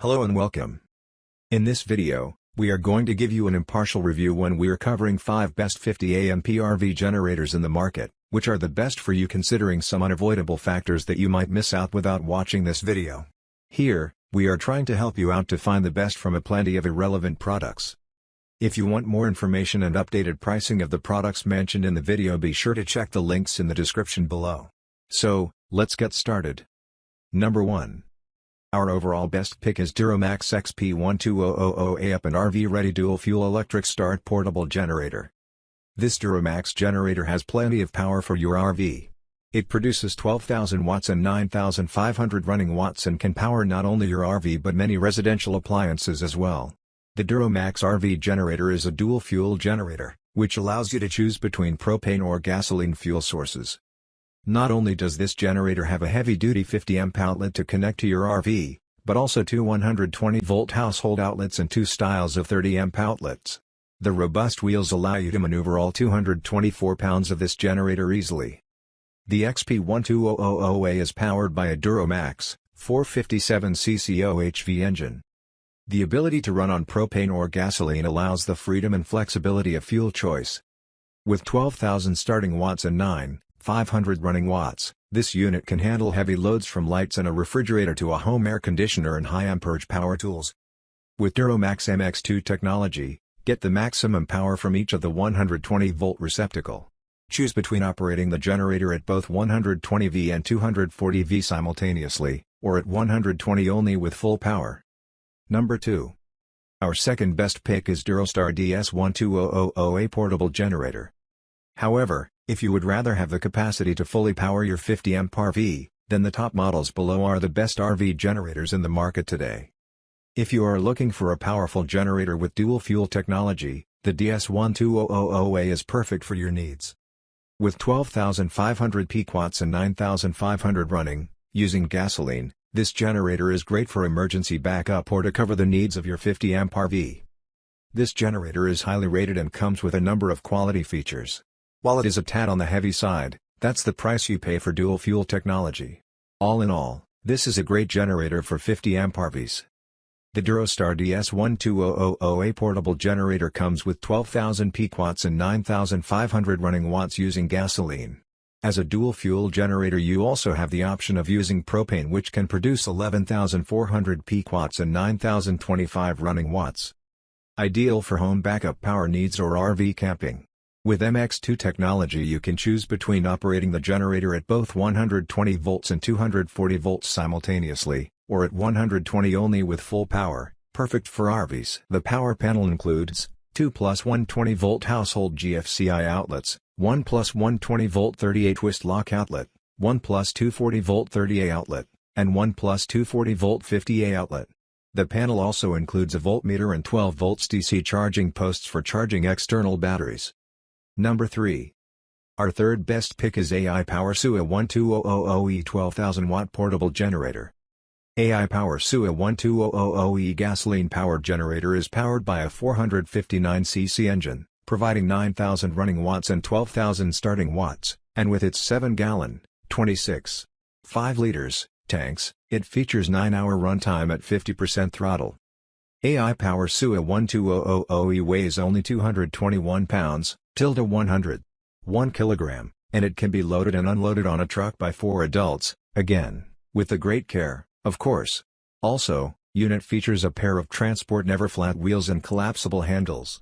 Hello and welcome. In this video, we are going to give you an impartial review when we are covering 5 best 50 amp RV generators in the market, which are the best for you considering some unavoidable factors that you might miss out without watching this video. Here, we are trying to help you out to find the best from a plenty of irrelevant products. If you want more information and updated pricing of the products mentioned in the video, be sure to check the links in the description below. So, let's get started. Number 1. Our overall best pick is DuroMax XP12000EH and RV Ready Dual Fuel Electric Start Portable Generator. This DuroMax generator has plenty of power for your RV. It produces 12,000 watts and 9,500 running watts and can power not only your RV but many residential appliances as well. The DuroMax RV generator is a dual fuel generator, which allows you to choose between propane or gasoline fuel sources. Not only does this generator have a heavy-duty 50 amp outlet to connect to your RV, but also 2 120-volt household outlets and 2 styles of 30 amp outlets. The robust wheels allow you to maneuver all 224 pounds of this generator easily. The XP12000EH is powered by a DuroMax 457cc OHV engine. The ability to run on propane or gasoline allows the freedom and flexibility of fuel choice. With 12,000 starting watts and 9,500 running watts, this unit can handle heavy loads from lights and a refrigerator to a home air conditioner and high amperage power tools. With DuroMax MX2 technology, get the maximum power from each of the 120-volt receptacle. Choose between operating the generator at both 120V and 240V simultaneously, or at 120 only with full power. Number 2. Our second best pick is Durostar DS12000EH Portable Generator. However, if you would rather have the capacity to fully power your 50 amp RV, then the top models below are the best RV generators in the market today. If you are looking for a powerful generator with dual fuel technology, the DS12000EH is perfect for your needs. With 12,500 peak watts and 9,500 running, using gasoline, this generator is great for emergency backup or to cover the needs of your 50 amp RV. This generator is highly rated and comes with a number of quality features. While it is a tad on the heavy side, that's the price you pay for dual fuel technology. All in all, this is a great generator for 50 amp RVs. The Durostar DS12000EH Portable Generator comes with 12,000 peak watts and 9,500 running watts using gasoline. As a dual fuel generator, you also have the option of using propane, which can produce 11,400 peak watts and 9,025 running watts. Ideal for home backup power needs or RV camping. With MX2 technology, you can choose between operating the generator at both 120 volts and 240 volts simultaneously, or at 120 only with full power, perfect for RVs. The power panel includes 2 plus 120-volt household GFCI outlets, 1 plus 120-volt 38-twist lock outlet, 1 plus 240-volt 30A outlet, and 1 plus 240-volt 50A outlet. The panel also includes a voltmeter and 12 volts DC charging posts for charging external batteries. Number 3. Our third best pick is AI Power SUA 12000EH 12,000 watt portable generator. AI Power SUA 12000EH gasoline powered generator is powered by a 459cc engine, providing 9,000 running watts and 12,000 starting watts, and with its 7-gallon, 26.5 liters, tanks, it features 9-hour runtime at 50% throttle. AI Power SUA 12000EH weighs only 221 pounds, 1 kilogram, and it can be loaded and unloaded on a truck by 4 adults, again, with the great care, of course. Also, unit features a pair of transport never flat wheels and collapsible handles.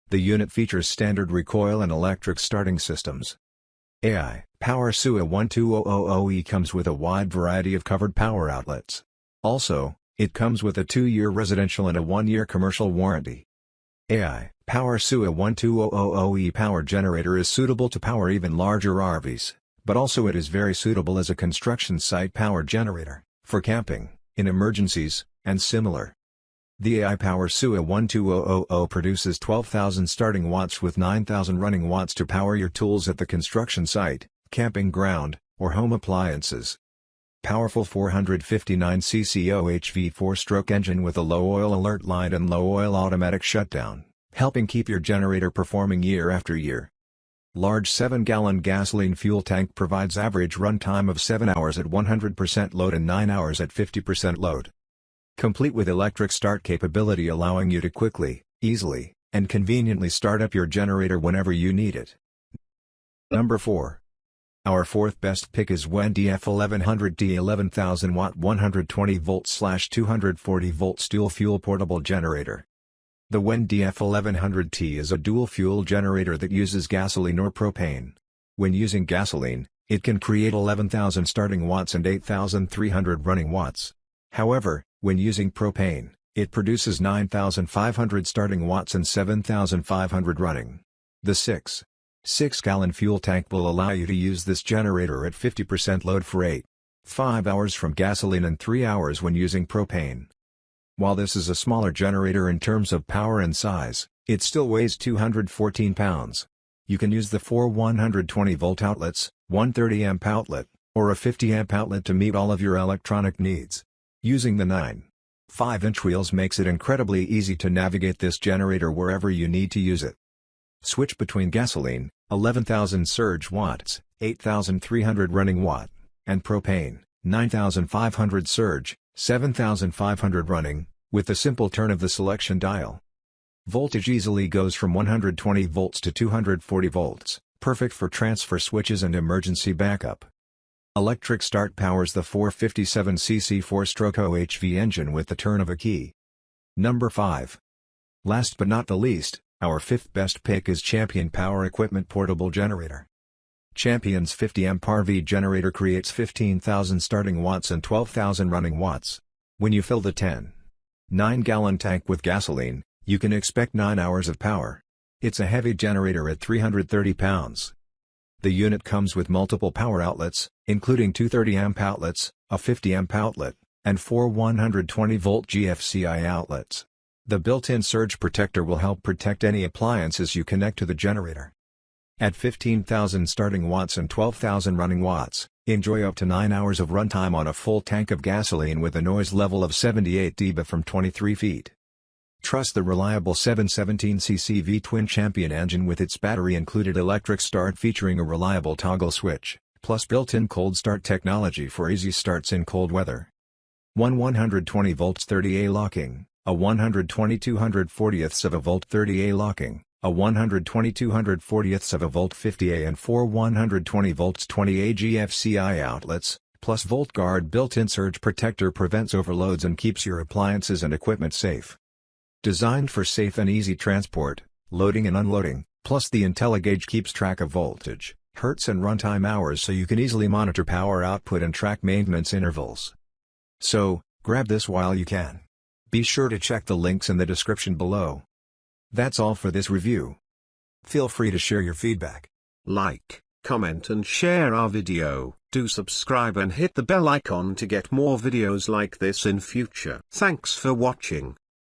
The unit features standard recoil and electric starting systems. AI Power SUA 12000EH comes with a wide variety of covered power outlets. Also, it comes with a 2-year residential and a 1-year commercial warranty. AI Power SUA 12000EH power generator is suitable to power even larger RVs, but also it is very suitable as a construction site power generator, for camping, in emergencies, and similar. The AI Power SUA 12000EH produces 12,000 starting watts with 9,000 running watts to power your tools at the construction site, camping ground, or home appliances. Powerful 459cc OHV 4-stroke engine with a low oil alert light and low oil automatic shutdown, helping keep your generator performing year after year. Large 7-gallon gasoline fuel tank provides average run time of 7 hours at 100% load and 9 hours at 50% load. Complete with electric start capability, allowing you to quickly, easily, and conveniently start up your generator whenever you need it. Number 4. Our fourth best pick is WENDF 1100T 11,000 watt 120 volt/240 volt dual fuel portable generator. The WENDF 1100T is a dual fuel generator that uses gasoline or propane. When using gasoline, it can create 11,000 starting watts and 8,300 running watts. However, when using propane, it produces 9,500 starting watts and 7,500 running. The 6-gallon fuel tank will allow you to use this generator at 50% load for 5 hours from gasoline and 3 hours when using propane. While this is a smaller generator in terms of power and size, it still weighs 214 pounds. You can use the 4 120-volt outlets, 130 amp outlet, or a 50 amp outlet to meet all of your electronic needs. Using the 9.5-inch wheels makes it incredibly easy to navigate this generator wherever you need to use it. Switch between gasoline, 11,000 surge watts, 8,300 running watt, and propane, 9,500 surge, 7,500 running, with the simple turn of the selection dial. Voltage easily goes from 120 volts to 240 volts, perfect for transfer switches and emergency backup. Electric start powers the 457cc 4-stroke OHV engine with the turn of a key. Number 5. Last but not the least, our fifth best pick is Champion Power Equipment Portable Generator. Champion's 50 amp RV generator creates 15,000 starting watts and 12,000 running watts. When you fill the 9-gallon tank with gasoline, you can expect 9 hours of power. It's a heavy generator at 330 pounds. The unit comes with multiple power outlets, including 2 30 amp outlets, a 50 amp outlet, and 4 120-volt GFCI outlets. The built-in surge protector will help protect any appliances you connect to the generator. At 15,000 starting watts and 12,000 running watts, enjoy up to 9 hours of runtime on a full tank of gasoline with a noise level of 78 dB from 23 feet. Trust the reliable 717cc V-twin Champion engine with its battery-included electric start featuring a reliable toggle switch, plus built-in cold start technology for easy starts in cold weather. 120 volts 30A locking, a 120 240ths of a volt 30A locking, a 120 240ths of a volt 50A and 4 120 volts 20A GFCI outlets, plus Volt Guard built-in surge protector prevents overloads and keeps your appliances and equipment safe. Designed for safe and easy transport, loading and unloading, plus the IntelliGauge keeps track of voltage, hertz and runtime hours so you can easily monitor power output and track maintenance intervals. So, grab this while you can. Be sure to check the links in the description below. That's all for this review. Feel free to share your feedback. Like, comment and share our video. Do subscribe and hit the bell icon to get more videos like this in future. Thanks for watching.